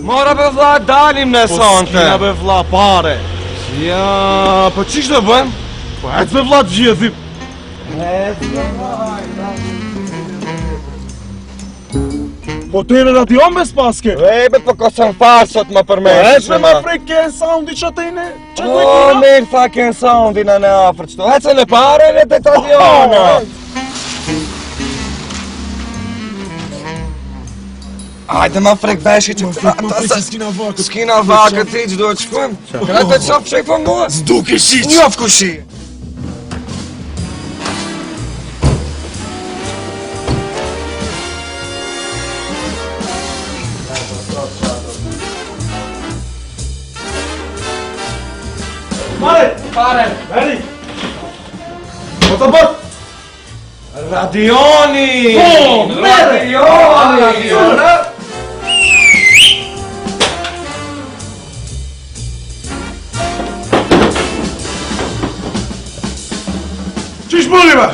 Mora be vlla, dalim në sonte. Po s'kina be vlla pare. Ja, po qish do bëjmë? Po ec be vlla të gjithim. Po tere radion me s'paske. Ebe, po kosën farë sot më përmesh. Ec me ma prej ken soundi që të ine. O, mirë tha ken soundi në në afrë qëto. Ecë në pare në të radiona. Ajde ma frek beshi që s'kina vakët ti që do të shkujmë. Këna të qofë që i për mua. S'duke shiq. Njof ku shi. Pare! Veri! Po të bët! Radioni! Po! Radioni! Qish bëni me?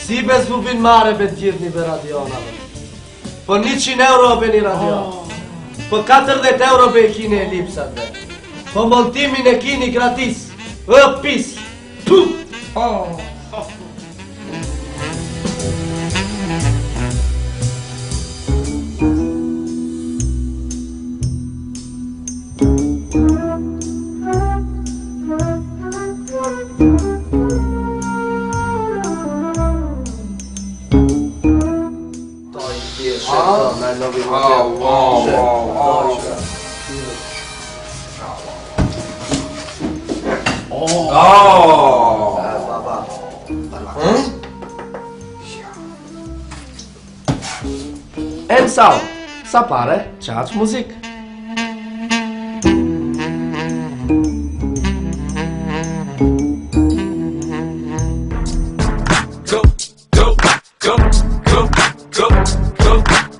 Si bez bubin mare be t'gjirni be radionave. Po 100 euro be një radion. Po 40 euro be i kine e lipsat be. Po montimin e kini gratis. Pis. Puh. En sau, sa pare, qaç muzik.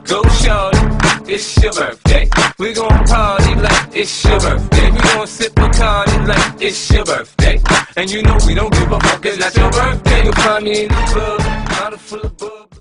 Go, shorty, it's your birthday. We gon' party like it's your birthday. We gon' sip Bacardi like it's your birthday. And you know we don't give a fuck, it's not your birthday. You'll find me in the club, bottle full of bub.